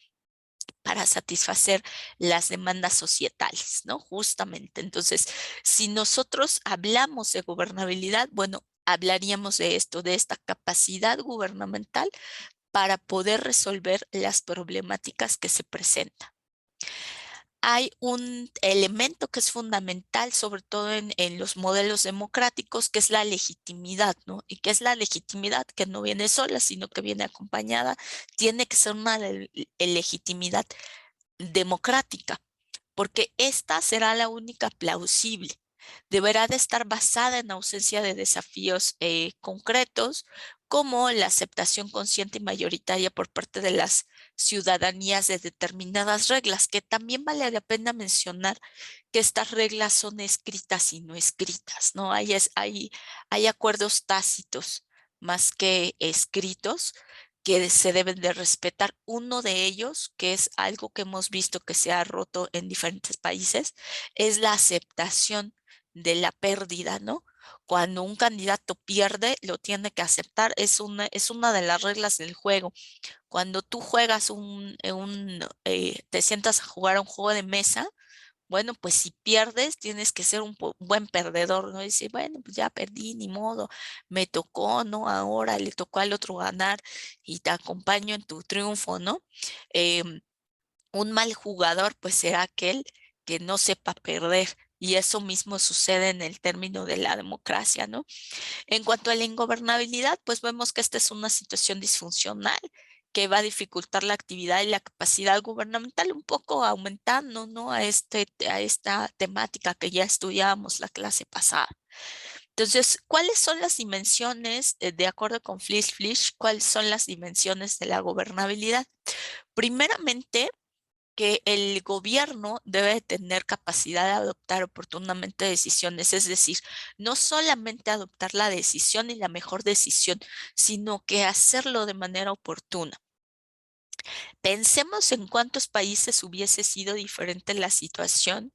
S1: para satisfacer las demandas societales, ¿no? Justamente. Entonces, si nosotros hablamos de gobernabilidad, bueno, hablaríamos de esto, de esta capacidad gubernamental para poder resolver las problemáticas que se presentan. Hay un elemento que es fundamental, sobre todo en los modelos democráticos, que es la legitimidad, ¿no? Y que es la legitimidad que no viene sola, sino que viene acompañada, tiene que ser una legitimidad democrática, porque esta será la única plausible. Deberá de estar basada en ausencia de desafíos concretos, como la aceptación consciente y mayoritaria por parte de las ciudadanías de determinadas reglas, que también vale la pena mencionar que estas reglas son escritas y no escritas, ¿no? Hay acuerdos tácitos más que escritos que se deben de respetar. Uno de ellos, que es algo que hemos visto que se ha roto en diferentes países, es la aceptación de la pérdida, ¿no? Cuando un candidato pierde, lo tiene que aceptar. Es una de las reglas del juego. Cuando tú juegas te sientas a jugar un juego de mesa, bueno, pues si pierdes, tienes que ser un buen perdedor, ¿no? Decir, bueno, pues ya perdí, ni modo, me tocó, ¿no? Ahora le tocó al otro ganar y te acompaño en tu triunfo, ¿no? Un mal jugador, pues será aquel que no sepa perder, y eso mismo sucede en el término de la democracia, ¿no? En cuanto a la ingobernabilidad, pues vemos que esta es una situación disfuncional que va a dificultar la actividad y la capacidad gubernamental, un poco aumentando, ¿no? A esta temática que ya estudiábamos la clase pasada. Entonces, ¿cuáles son las dimensiones, de acuerdo con Flisch, cuáles son las dimensiones de la gobernabilidad? Primeramente, que el gobierno debe tener capacidad de adoptar oportunamente decisiones, es decir, no solamente adoptar la decisión y la mejor decisión, sino que hacerlo de manera oportuna. Pensemos en cuántos países hubiese sido diferente la situación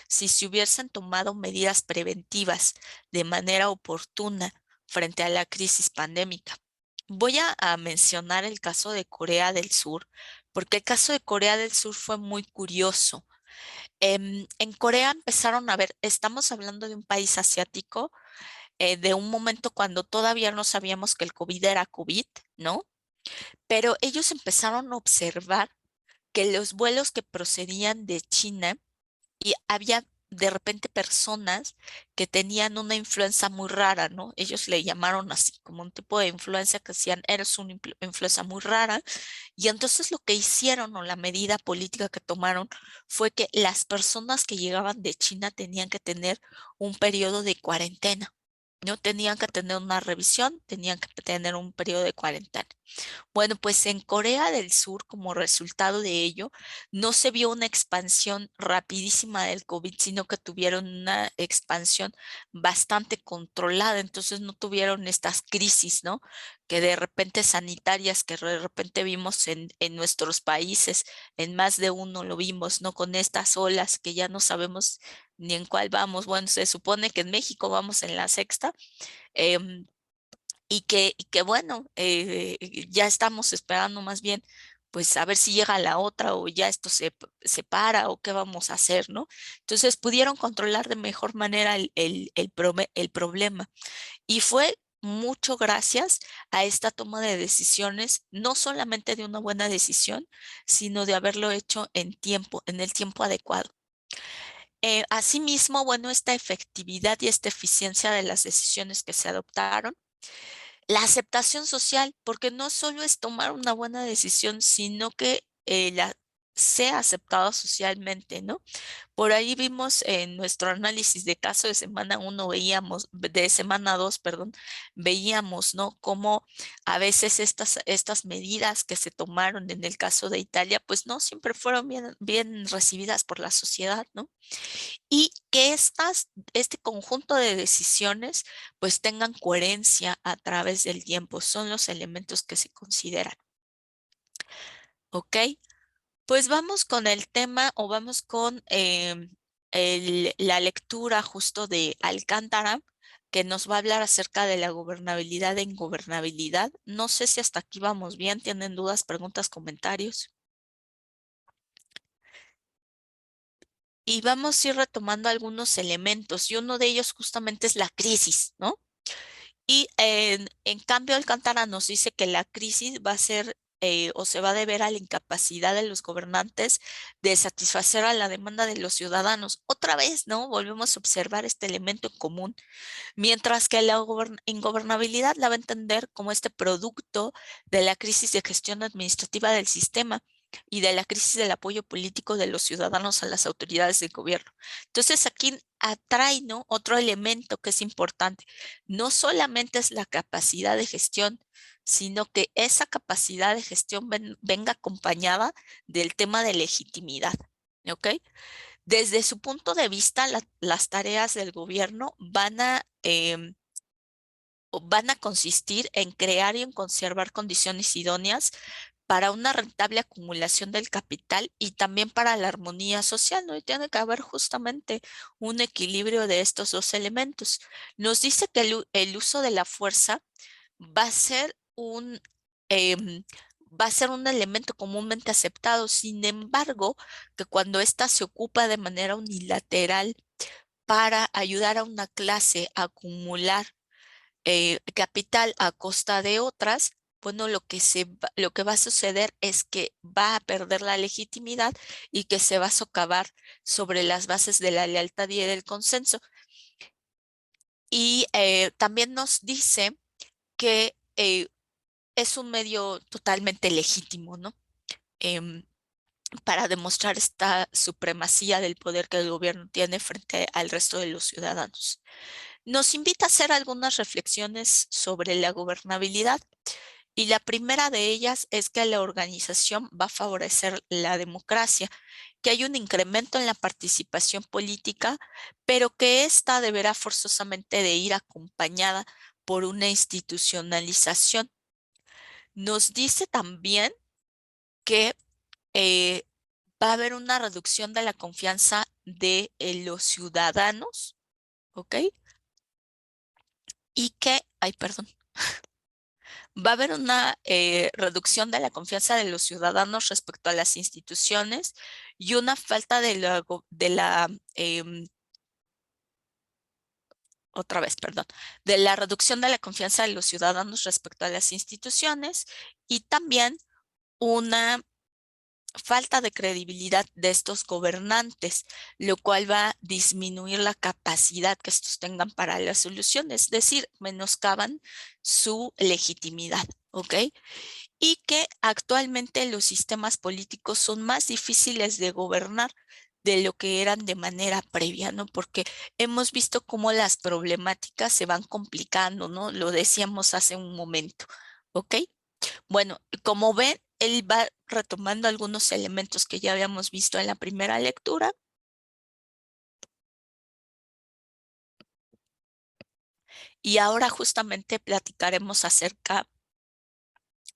S1: si se hubiesen tomado medidas preventivas de manera oportuna frente a la crisis pandémica. Voy a mencionar el caso de Corea del Sur, porque el caso de Corea del Sur fue muy curioso. En Corea empezaron a ver, estamos hablando de un país asiático, de un momento cuando todavía no sabíamos que el COVID era COVID, ¿no? Pero ellos empezaron a observar que los vuelos que procedían de China y había de repente personas que tenían una influenza muy rara, ¿no? Ellos le llamaron así, como un tipo de influenza que decían, eres una influenza muy rara. Y entonces lo que hicieron o la medida política que tomaron fue que las personas que llegaban de China tenían que tener un periodo de cuarentena. No tenían que tener una revisión, tenían que tener un periodo de cuarentena. Bueno, pues en Corea del Sur, como resultado de ello, no se vio una expansión rapidísima del COVID, sino que tuvieron una expansión bastante controlada. Entonces no tuvieron estas crisis, ¿no? Que de repente sanitarias, que de repente vimos en nuestros países, en más de uno lo vimos, ¿no? Con estas olas que ya no sabemos ni en cuál vamos. Bueno, se supone que en México vamos en la sexta. em, y que bueno, ya estamos esperando más bien, pues a ver si llega la otra o ya esto se para o qué vamos a hacer, ¿no? Entonces pudieron controlar de mejor manera el problema y fue mucho gracias a esta toma de decisiones, no solamente de una buena decisión, sino de haberlo hecho en tiempo, en el tiempo adecuado. Asimismo, bueno, esta efectividad y esta eficiencia de las decisiones que se adoptaron, la aceptación social, porque no solo es tomar una buena decisión, sino que sea aceptada socialmente, ¿no? Por ahí vimos en nuestro análisis de caso de semana uno veíamos, de semana 2 perdón, veíamos, ¿no? Cómo a veces estas medidas que se tomaron en el caso de Italia, pues no siempre fueron bien recibidas por la sociedad, ¿no? Y que este conjunto de decisiones pues tengan coherencia a través del tiempo, son los elementos que se consideran. ¿Ok? Pues vamos con el tema o vamos con la lectura justo de Alcántara, que nos va a hablar acerca de la gobernabilidad e ingobernabilidad. No sé si hasta aquí vamos bien, ¿tienen dudas, preguntas, comentarios? Y vamos a ir retomando algunos elementos y uno de ellos justamente es la crisis, ¿no? Y en cambio, Alcántara nos dice que la crisis va a ser o se va a deber a la incapacidad de los gobernantes de satisfacer a la demanda de los ciudadanos. Otra vez, ¿no? Volvemos a observar este elemento en común, mientras que la ingobernabilidad la va a entender como este producto de la crisis de gestión administrativa del sistema y de la crisis del apoyo político de los ciudadanos a las autoridades del gobierno. Entonces aquí atrae, ¿no? Otro elemento que es importante. No solamente es la capacidad de gestión, sino que esa capacidad de gestión venga acompañada del tema de legitimidad. ¿Ok? Desde su punto de vista, las tareas del gobierno van a consistir en crear y en conservar condiciones idóneas para una rentable acumulación del capital y también para la armonía social, ¿no? Y tiene que haber justamente un equilibrio de estos dos elementos. Nos dice que el uso de la fuerza va a ser em, va a ser un elemento comúnmente aceptado. Sin embargo, que cuando ésta se ocupa de manera unilateral para ayudar a una clase a acumular capital a costa de otras, bueno, lo que va a suceder es que va a perder la legitimidad y que se va a socavar sobre las bases de la lealtad y del consenso. Y también nos dice que es un medio totalmente legítimo, ¿no? Em, para demostrar esta supremacía del poder que el gobierno tiene frente al resto de los ciudadanos. Nos invita a hacer algunas reflexiones sobre la gobernabilidad y la primera de ellas es que la organización va a favorecer la democracia, que hay un incremento en la participación política, pero que ésta deberá forzosamente de ir acompañada por una institucionalización. Nos dice también que eh, va a haber una reducción de la confianza de los ciudadanos, ¿ok? Y que, ay, perdón, va a haber una reducción de la confianza de los ciudadanos respecto a las instituciones y una falta otra vez, perdón, de la reducción de la confianza de los ciudadanos respecto a las instituciones y también una falta de credibilidad de estos gobernantes, lo cual va a disminuir la capacidad que estos tengan para las soluciones, es decir, menoscaban su legitimidad, ¿ok? Y que actualmente los sistemas políticos son más difíciles de gobernar de lo que eran de manera previa, ¿no? Porque hemos visto cómo las problemáticas se van complicando, ¿no? Lo decíamos hace un momento, ¿ok? Bueno, como ven, él va retomando algunos elementos que ya habíamos visto en la primera lectura. Y ahora justamente platicaremos acerca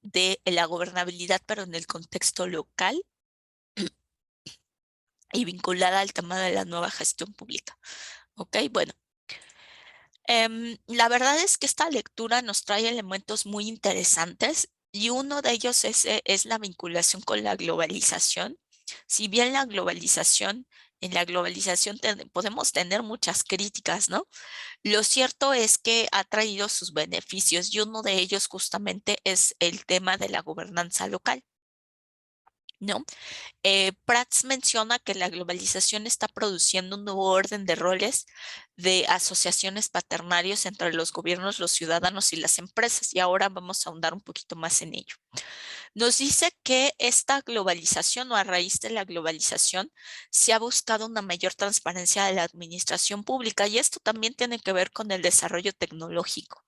S1: de la gobernabilidad, pero en el contexto local y vinculada al tema de la nueva gestión pública. Ok, bueno. La verdad es que esta lectura nos trae elementos muy interesantes y uno de ellos es la vinculación con la globalización. Si bien en la globalización podemos tener muchas críticas, ¿no? Lo cierto es que ha traído sus beneficios y uno de ellos justamente es el tema de la gobernanza local, ¿no? Prats menciona que la globalización está produciendo un nuevo orden de roles de asociaciones paternarios entre los gobiernos, los ciudadanos y las empresas, y ahora vamos a ahondar un poquito más en ello. Nos dice que esta globalización o a raíz de la globalización se ha buscado una mayor transparencia de la administración pública y esto también tiene que ver con el desarrollo tecnológico.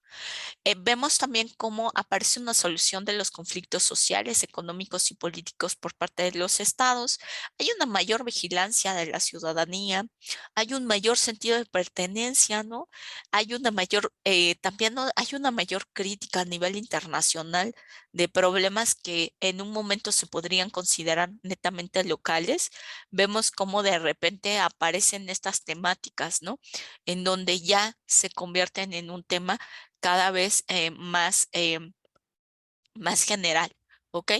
S1: Vemos también cómo aparece una solución de los conflictos sociales, económicos y políticos por parte de los estados. Hay una mayor vigilancia de la ciudadanía, hay un mayor sentido de pertenencia, ¿no? Hay una mayor, también ¿no? Hay una mayor crítica a nivel internacional de problemas que en un momento se podrían considerar netamente locales. Vemos cómo de repente aparecen estas temáticas, ¿no? En donde ya se convierten en un tema cada vez más general, ¿ok?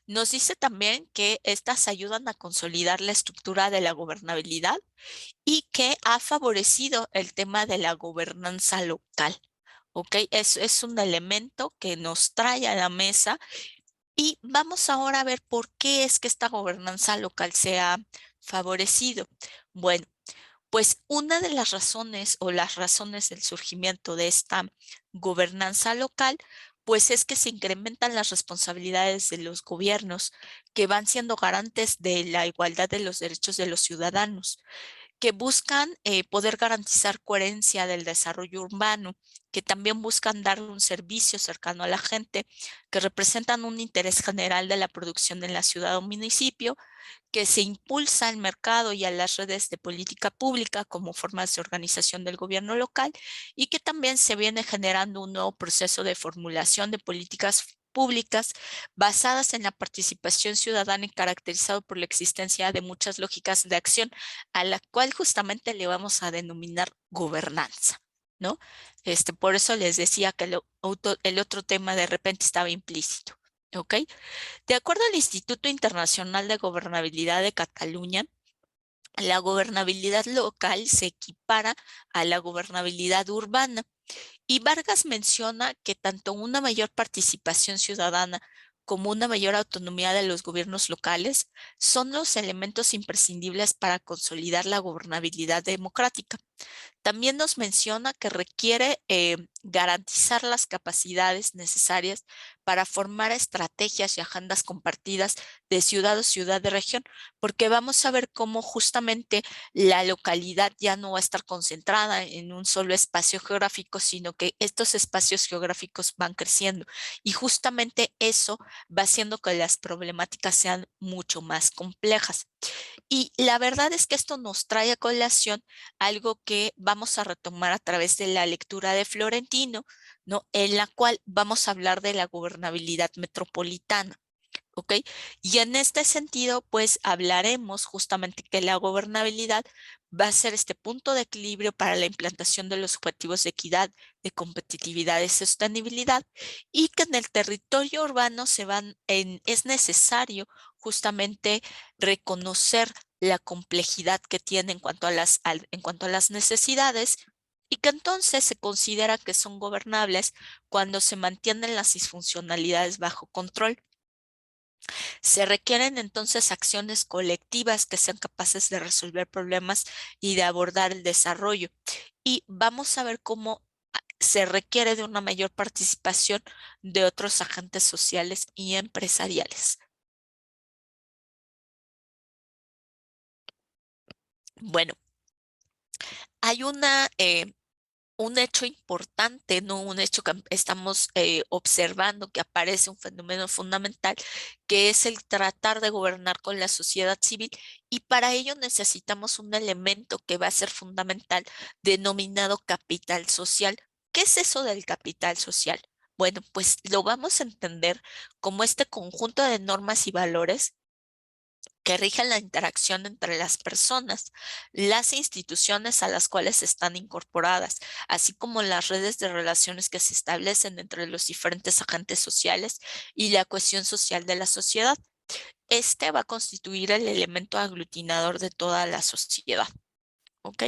S1: Nos dice también que estas ayudan a consolidar la estructura de la gobernabilidad y que ha favorecido el tema de la gobernanza local, ¿ok? Es un elemento que nos trae a la mesa y vamos ahora a ver por qué es que esta gobernanza local se ha favorecido. Bueno, pues una de las razones o las razones del surgimiento de esta gobernanza local, pues es que se incrementan las responsabilidades de los gobiernos que van siendo garantes de la igualdad de los derechos de los ciudadanos que buscan poder garantizar coherencia del desarrollo urbano, que también buscan dar un servicio cercano a la gente, que representan un interés general de la producción en la ciudad o municipio, que se impulsa al mercado y a las redes de política pública como formas de organización del gobierno local y que también se viene generando un nuevo proceso de formulación de políticas públicas basadas en la participación ciudadana y caracterizado por la existencia de muchas lógicas de acción a la cual justamente le vamos a denominar gobernanza, ¿no? Por eso les decía que el otro tema de repente estaba implícito, ¿ok? De acuerdo al Instituto Internacional de Gobernabilidad de Cataluña, la gobernabilidad local se equipara a la gobernabilidad urbana. Y Vargas menciona que tanto una mayor participación ciudadana como una mayor autonomía de los gobiernos locales son los elementos imprescindibles para consolidar la gobernabilidad democrática. También nos menciona que requiere garantizar las capacidades necesarias para formar estrategias y agendas compartidas de ciudad a ciudad de región, porque vamos a ver cómo justamente la localidad ya no va a estar concentrada en un solo espacio geográfico, sino que estos espacios geográficos van creciendo y justamente eso va haciendo que las problemáticas sean mucho más complejas. Y la verdad es que esto nos trae a colación algo que vamos a retomar a través de la lectura de Florentino, ¿no? En la cual vamos a hablar de la gobernabilidad metropolitana. ¿Ok? Y en este sentido, pues hablaremos justamente que la gobernabilidad va a ser este punto de equilibrio para la implantación de los objetivos de equidad, de competitividad y sostenibilidad, y que en el territorio urbano es necesario justamente reconocer la complejidad que tiene en cuanto a las necesidades y que entonces se considera que son gobernables cuando se mantienen las disfuncionalidades bajo control. Se requieren entonces acciones colectivas que sean capaces de resolver problemas y de abordar el desarrollo. Y vamos a ver cómo se requiere de una mayor participación de otros agentes sociales y empresariales. Bueno, hay un hecho importante, ¿no? Un hecho que estamos observando que aparece un fenómeno fundamental, que es el tratar de gobernar con la sociedad civil, y para ello necesitamos un elemento que va a ser fundamental, denominado capital social. ¿Qué es eso del capital social? Bueno, pues lo vamos a entender como este conjunto de normas y valores que rigen la interacción entre las personas, las instituciones a las cuales están incorporadas, así como las redes de relaciones que se establecen entre los diferentes agentes sociales y la cohesión social de la sociedad. Este va a constituir el elemento aglutinador de toda la sociedad. ¿Ok?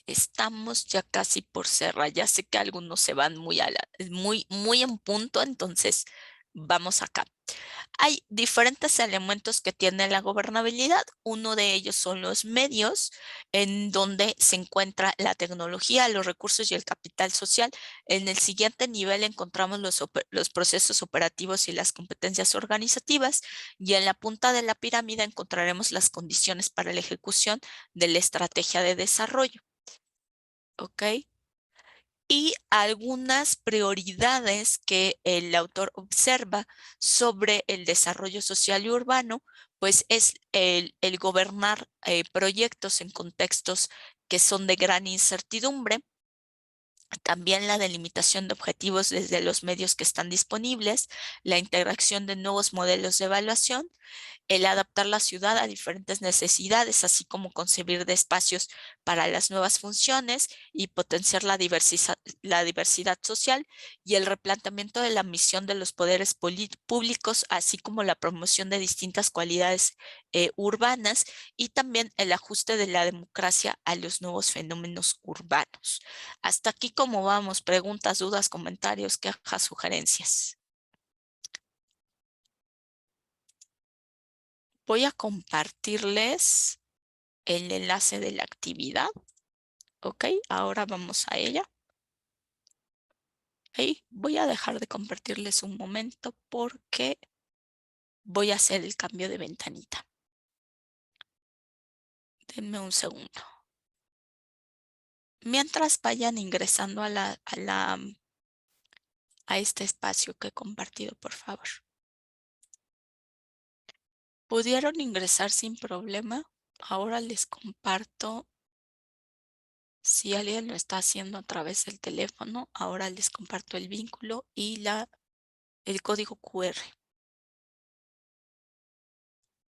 S1: Estamos ya casi por cerrar. Ya sé que algunos se van muy en punto, entonces vamos acá. Hay diferentes elementos que tiene la gobernabilidad. Uno de ellos son los medios, en donde se encuentra la tecnología, los recursos y el capital social. En el siguiente nivel encontramos los procesos operativos y las competencias organizativas. Y en la punta de la pirámide encontraremos las condiciones para la ejecución de la estrategia de desarrollo. ¿Ok? Y algunas prioridades que el autor observa sobre el desarrollo social y urbano, pues es el gobernar proyectos en contextos que son de gran incertidumbre, también la delimitación de objetivos desde los medios que están disponibles, la integración de nuevos modelos de evaluación, el adaptar la ciudad a diferentes necesidades, así como concebir de espacios para las nuevas funciones y potenciar la diversidad social, y el replanteamiento de la misión de los poderes públicos, así como la promoción de distintas cualidades urbanas, y también el ajuste de la democracia a los nuevos fenómenos urbanos. Hasta aquí, ¿cómo vamos? Preguntas, dudas, comentarios, quejas, sugerencias. Voy a compartirles el enlace de la actividad. Ok, ahora vamos a ella. Voy a dejar de compartirles un momento porque voy a hacer el cambio de ventanita. Denme un segundo. Mientras vayan ingresando a este espacio que he compartido, por favor. ¿Pudieron ingresar sin problema? Ahora les comparto. Si alguien lo está haciendo a través del teléfono, ahora les comparto el vínculo y el código QR.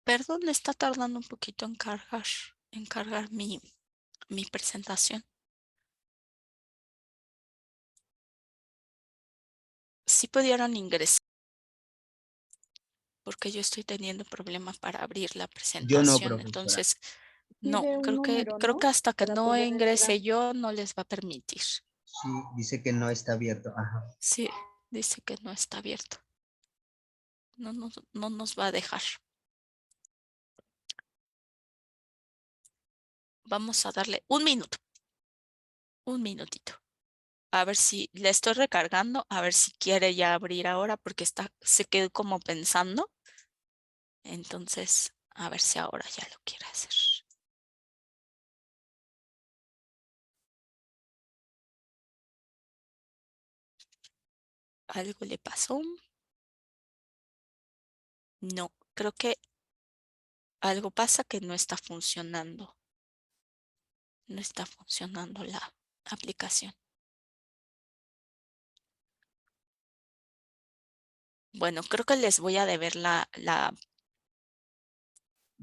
S1: Perdón, está tardando un poquito en cargar mi presentación. Si pudieron ingresar, porque yo estoy teniendo problemas para abrir la
S5: Yo no,
S1: presentación.
S5: profesora.
S1: Entonces, No,
S5: Pide un número,
S1: creo
S5: ¿no?
S1: que hasta que
S5: Para
S1: no
S5: poder
S1: ingrese
S5: entrar.
S1: yo no les va a permitir.
S4: Sí, dice que no está abierto. Ajá.
S1: Sí, dice que no está abierto. No nos va a dejar. Vamos a darle un minuto. Un minutito. A ver si le estoy recargando, a ver si quiere ya abrir ahora porque se quedó como pensando. Entonces, a ver si ahora ya lo quiere hacer. ¿Algo le pasó? No, creo que algo pasa que no está funcionando. No está funcionando la aplicación. Bueno, creo que les voy a deber la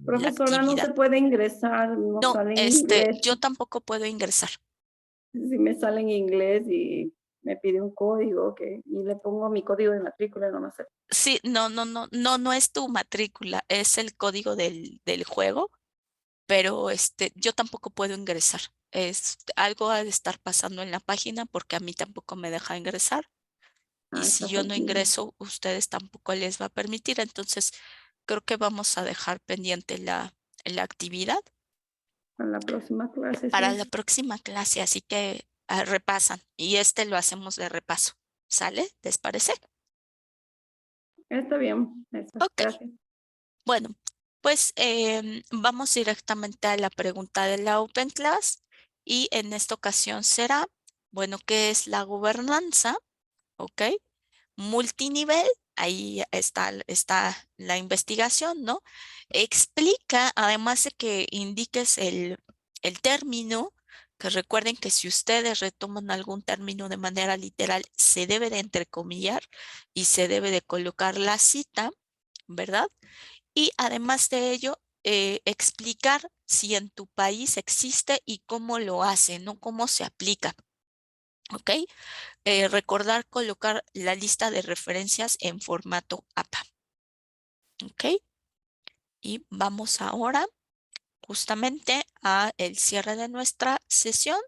S5: Profesora, no
S1: actividad.
S5: se puede ingresar, no
S1: No,
S5: sale en inglés.
S1: yo tampoco puedo ingresar.
S5: Si me sale en inglés y me pide un código y le pongo mi código de matrícula, no me sé.
S1: Sí, no es tu matrícula, es el código del juego, pero yo tampoco puedo ingresar. Algo ha de estar pasando en la página porque a mí tampoco me deja ingresar. Y
S5: Ah,
S1: si
S5: está
S1: yo no
S5: fallida.
S1: ingreso, ustedes tampoco les va a permitir. Entonces, creo que vamos a dejar pendiente la actividad
S5: Para la próxima clase,
S1: para
S5: sí.
S1: la próxima clase. Así que repasan y lo hacemos de repaso. ¿Sale? ¿Les parece?
S5: Está bien, eso.
S1: Ok.
S5: Gracias.
S1: Bueno, pues vamos directamente a la pregunta de la Open Class y en esta ocasión será, bueno, ¿qué es la gobernanza? ¿Ok? Multinivel, ahí está la investigación, ¿no? Explica, además de que indiques el término, que recuerden que si ustedes retoman algún término de manera literal, se debe de entrecomillar y se debe de colocar la cita, ¿verdad? Y además de ello, explicar si en tu país existe y cómo lo hace, no cómo se aplica. ¿Ok? Recordar colocar la lista de referencias en formato APA. ¿Ok? Y vamos ahora justamente a el cierre de nuestra sesión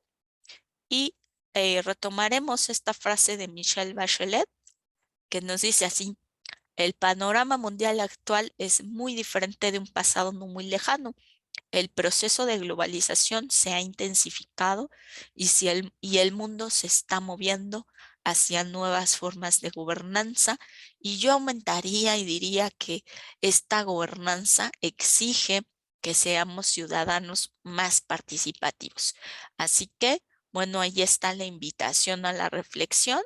S1: y retomaremos esta frase de Michelle Bachelet que nos dice así: el panorama mundial actual es muy diferente de un pasado no muy lejano. El proceso de globalización se ha intensificado y el mundo se está moviendo hacia nuevas formas de gobernanza, y yo aumentaría y diría que esta gobernanza exige que seamos ciudadanos más participativos. Así que, bueno, ahí está la invitación a la reflexión.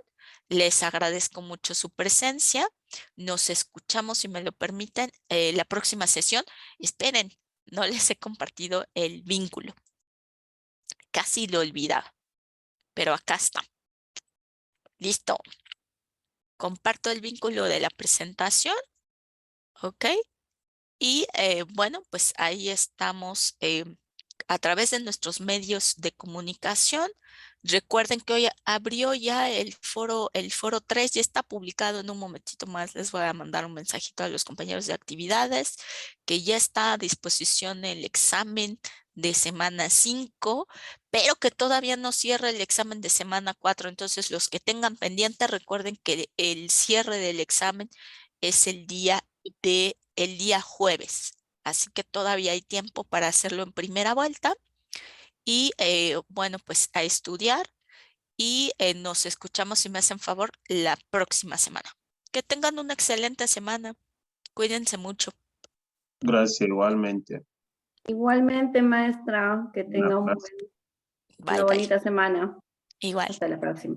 S1: Les agradezco mucho su presencia. Nos escuchamos, si me lo permiten, la próxima sesión. Esperen, no les he compartido el vínculo. Casi lo olvidaba, pero acá está. Listo. Comparto el vínculo de la presentación. ¿Ok? Y bueno, pues ahí estamos a través de nuestros medios de comunicación. Recuerden que hoy abrió ya el foro 3, ya está publicado. En un momentito más les voy a mandar un mensajito a los compañeros de actividades, que ya está a disposición el examen de semana 5, pero que todavía no cierra el examen de semana 4. Entonces, los que tengan pendiente, recuerden que el cierre del examen es el día jueves. Así que todavía hay tiempo para hacerlo en primera vuelta y bueno, pues a estudiar y nos escuchamos, si me hacen favor, la próxima semana. Que tengan una excelente semana. Cuídense mucho.
S2: Gracias igualmente.
S5: Igualmente, maestra, que
S2: Un
S5: tenga
S2: abrazo.
S5: una
S1: Bye, bye.
S5: bonita semana.
S1: Igual.
S5: Hasta la próxima.